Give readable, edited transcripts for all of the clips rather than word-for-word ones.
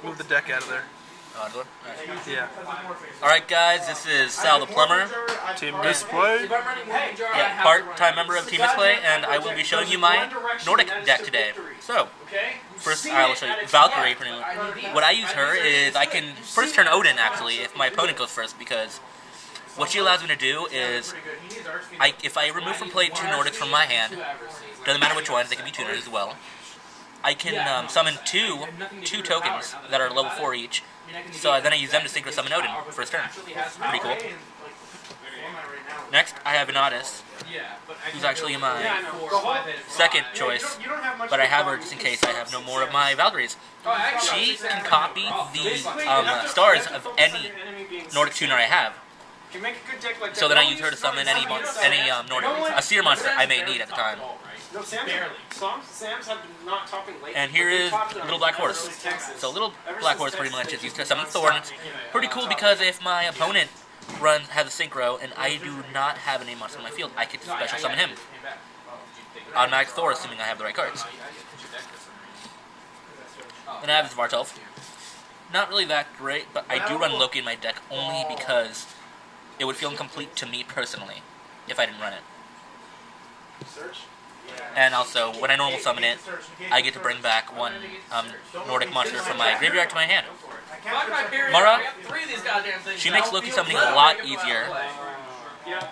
Move the deck out of there. Yeah. Alright guys, this is Sal the Plumber. Team Misplay. Yeah, part-time member of Team Misplay, and I will be showing you my Nordic deck today. So, first I will show you Valkyrie. What I use her is I can first turn Odin actually if my opponent goes first, because what she allows me to do is if I remove from play 2 Nordics from my hand, doesn't matter which ones, they can be tuners as well. I can summon two tokens that are level 4 each. So then I use them to synchro summon Odin first turn. Pretty cool. Next, I have Anadis, who's actually my second choice, but I have her just in case I have no more of my Valkyries. She can copy the stars of any Nordic tuner I have. So then I use her to summon any Nordic, a seer monster I may need at the time. No, Sam's have not topping late. And here is Little Black Horse. So Little Black Horse pretty much is used to summon Thor, and it's pretty cool because if my opponent has a synchro and I do not have any monster in my field, I can special summon him. Automatic Thor, assuming I have the right cards. Then I have this Vartolf. Not really that great, but I do run Loki in my deck only because it would feel incomplete to me personally if I didn't run it. And also, when I normal summon it, I get to bring back one Nordic monster from my graveyard to my hand. Mara, she makes Loki summoning a lot easier,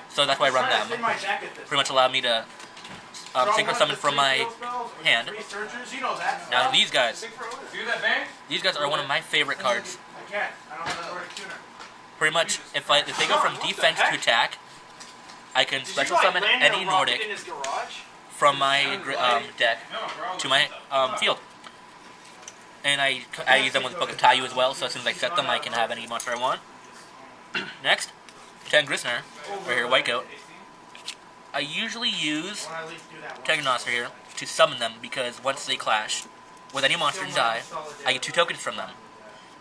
so that's why I run them. Pretty much allow me to synchro summon from my hand. Now these guys are one of my favorite cards. Pretty much, if they go from defense to attack, I can special summon any Nordic from my deck to my field. And I use them with Book of Tayu as well, so as soon as I set them, I can have any monster I want. Next, Ten Grissner, right here, White Goat. I usually use Tegnoster here to summon them, because once they clash with any monster and die, I get 2 tokens from them.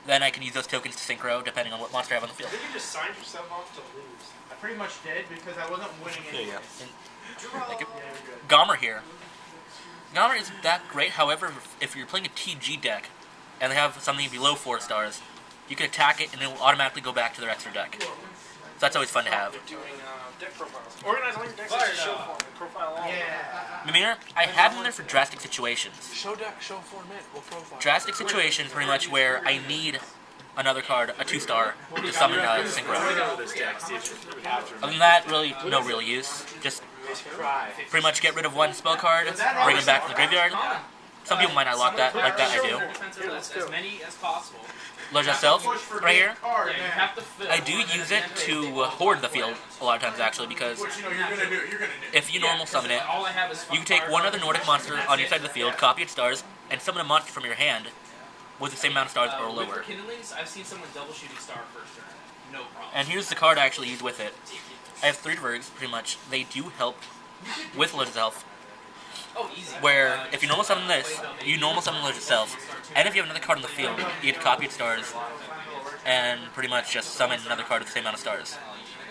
Then I can use those tokens to synchro, depending on what monster I have on the field. I think you just signed yourself off to lose. I pretty much did, because I wasn't winning anyway. Gomer here. Gomer isn't that great, however, if you're playing a TG deck, and they have something below 4 stars, you can attack it and it will automatically go back to their extra deck. So that's always fun to have. Mimir, I have them there for drastic situations. Drastic situations, pretty much, where I need another card, a 2-star, to summon Synchro. Other than that, really, no real use. Just pretty much get rid of 1 spell card, bring it back to the graveyard. Some people might not like that, I do. Loja Self, right here. I do use it to hoard the field a lot of times, actually, because if you normal summon it, you can take 1 other Nordic monster on your side of the field, copy its stars, and summon a monster from your hand with the same amount of stars or lower. And here's the card I actually use with it. I have 3 Dvergs, pretty much. They do help with Loja Self, where if you normal summon this, you normal summon Loja Self, and if you have another card on the field, you get to copy its stars, and pretty much just summon another card with the same amount of stars.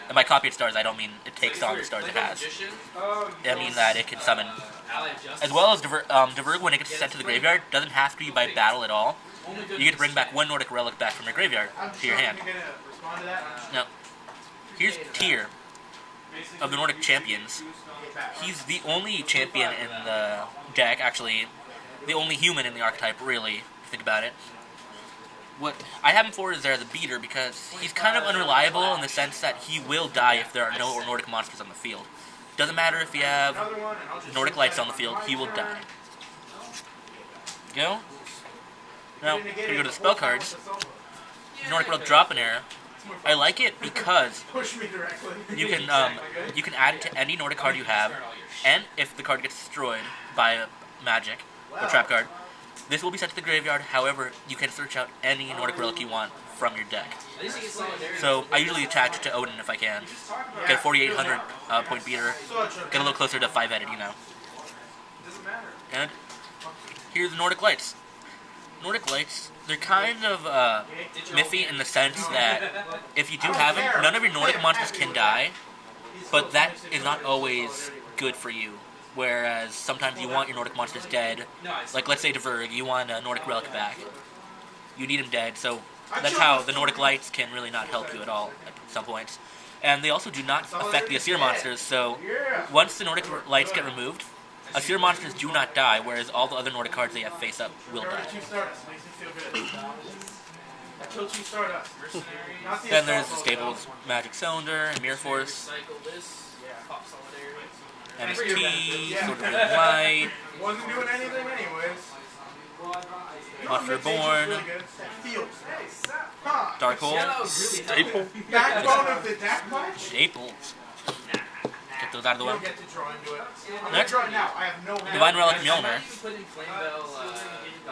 And by copy its stars, I don't mean it takes on the stars it has. I mean that it can summon. As well as Dverg, when it gets sent to the graveyard, doesn't have to be by battle at all. You get to bring back 1 Nordic relic back from your graveyard to your hand. Now, here's Tyr of the Nordic champions. He's the only champion in the deck, actually, the only human in the archetype, really, if you think about it. What I have him for is there as a beater, because he's kind of unreliable in the sense that he will die if there are no Nordic monsters on the field. Doesn't matter if you have Nordic lights on the field, he will die. Go. Now, here we go to the spell cards. Nordic World Drop an Era. I like it because you can add it to any Nordic card you have, and if the card gets destroyed by a magic or trap card, this will be sent to the graveyard. However, you can search out any Nordic relic you want from your deck. So I usually attach it to Odin if I can. Get a 4,800 point beater, get a little closer to 5-headed, you know. And here's the Nordic Lights. Nordic Lights, they're kind of miffy in the sense that if you do have them, none of your Nordic monsters can die, but that is not always good for you. Whereas sometimes you want your Nordic monsters dead, like let's say Dverg, you want a Nordic Relic back. you need him dead. So that's how the Nordic lights can really not help you at all at some points. And they also do not affect the Asir monsters. So once the Nordic lights get removed, Asir monsters do not die, whereas all the other Nordic cards they have face up will die. Then there's the staples, Magic Cylinder, and Mirror Force, MST, Sword of Red and White, Wasn't doing anything anyways. Monster Born, Dark Hole, Staple. Backbone of the deck punch? Staples. Get those out of the way. Get to draw into it. I'm Next. gonna draw it now. I have no hand. Divine Relic Mjolnir.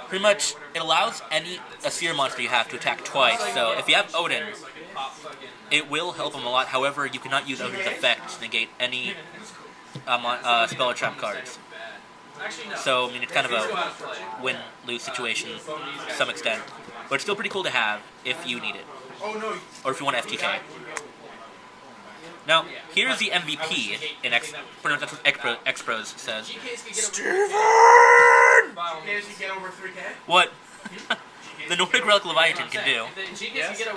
Pretty much, it allows any Asir monster you have to attack twice. So if you have Odin, it will help him a lot. However, you cannot use Odin's effect to negate any spell or trap cards. So, I mean, it's kind of a win-lose situation to some extent. But it's still pretty cool to have if you need it. Or if you want to FTK. Now, here's the MVP in X. Pretty much that's what X-Pros says. Steven! What the Nordic Relic Leviathan can do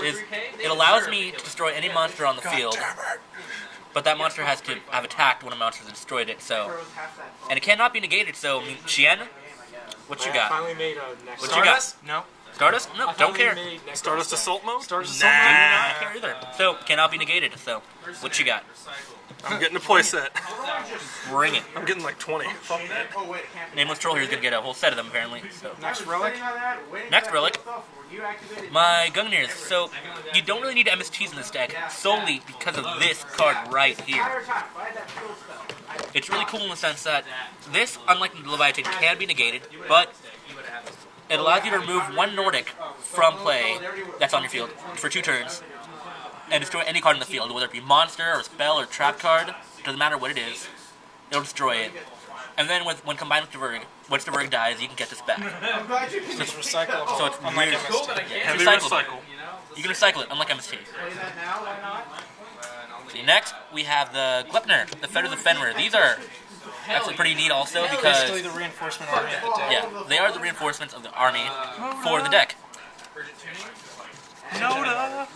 is it allows me to destroy any monster on the field, but that monster has to have attacked one of my monsters and destroyed it. So, and it cannot be negated. So, I mean, Chien, what you got? What you got? No. Stardust? No, don't care. Stardust Assault mode? Stardust Do not care either. So, cannot be negated. So, what you got? I'm getting a playset. Bring it. I'm getting like 20. Fuck that. Nameless Troll here is gonna get a whole set of them apparently. So, Next relic. next relic, my Gungnir's. So, you don't really need MSTs in this deck solely because of this card right here. It's really cool in the sense that this, unlike the Leviathan, can be negated, but it allows you to remove one Nordic from play that's on your field for 2 turns and destroy any card in the field, whether it be monster or spell or trap card. Doesn't matter what it is, it'll destroy it. And then when combined with Diverg, once Diverg dies, you can get this back. It's recyclable. So it's Unlike weird. MST. It's Heavy recyclable. recycle. You can recycle it, unlike MST. See, next we have the Glepner, the Fetters of Fenrir. These are actually pretty neat also because Basically the reinforcement army of the deck. yeah, they are the reinforcements of the army for the deck. Noda.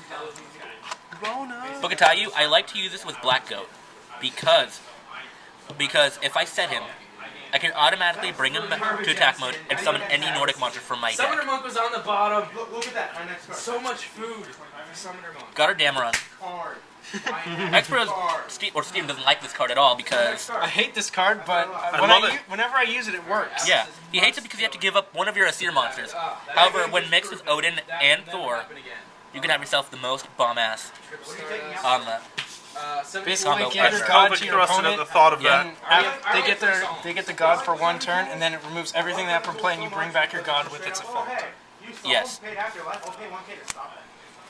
Rona. Bukatayu, I like to use this with Black Goat because if I set him, I can automatically bring him to attack mode and summon any Nordic monster from my Summoner deck. Monk was on the bottom. Look at that. My next card. So much food. Summoner Monk. Got her Dameron. Card. Expros, Steven doesn't like this card at all because I hate this card, but whenever I use it, it works. yeah, he hates it because you have to give up one of your Asir monsters. However, when mixed with Odin and Thor, you can have yourself the most bomb-ass on that. Basically, Combo. give your Extra. god Pelvic to your thrust opponent. at the thought of Yeah. that. They get the god for 1 turn, and then it removes everything they have from play, and you bring back your god with its effect. Yes.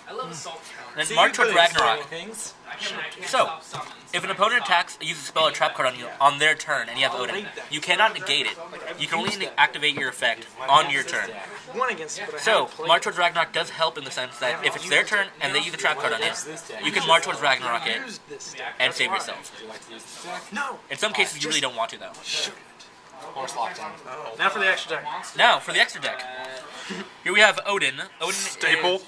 I love assault counter. Then march towards Ragnarok. So, if an opponent attacks, uses a spell or trap card on you on their turn, and you have Odin, you cannot negate it. You can only activate your effect on your turn. One against it, but I So, haven't played march towards Ragnarok does help in the sense that if it's their turn and they use a trap card on you, you can march towards Ragnarok it this deck. and save yourself. No. In some cases, you really don't want to though. Horse lockdown. Now for the extra deck. Now, for the extra deck. Here we have Odin. Odin Staple. is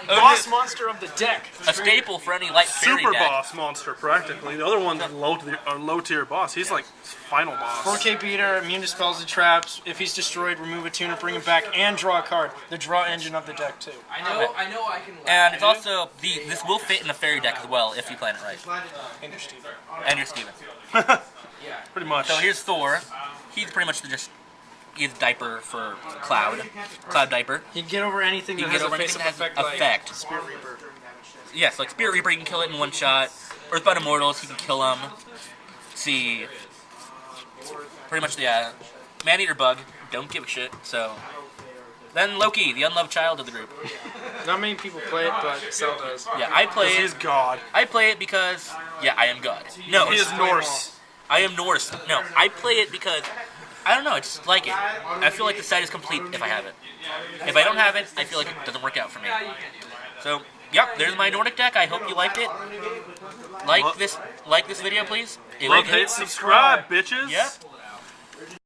Boss monster of the deck. a staple for any light fairy Super deck. boss monster, practically. The other one's low tier boss. He's like final boss. 4K beater, immune to spells and traps. If he's destroyed, remove a tuner, bring him back, and draw a card. The draw engine of the deck too. I know I can And it's also, this will fit in a fairy deck as well if you plan it right. And your Steven. And you're Steven. Pretty much. So here's Thor. He's pretty much he's diaper for Cloud. Cloud diaper. You can get over anything You that can has get over a face-up anything that effect, has like effect. Spirit Reaper. Yes, like Spirit Reaper, you can kill it in one shot. Earthbound Immortals, you can kill them. See, pretty much the Man-Eater Bug, don't give a shit, so. Then Loki, the unloved child of the group. Not many people play it, but Cell does. Yeah, I play He's it. God. I play it because, yeah, I am God. No, He is Norse. I am Norse. No, I play it because, I don't know, I just like it. I feel like the set is complete if I have it. If I don't have it, I feel like it doesn't work out for me. So, yep, there's my Nordic deck. I hope you liked it. Like this video, please. It Love, would hate, subscribe, bitches. Yep.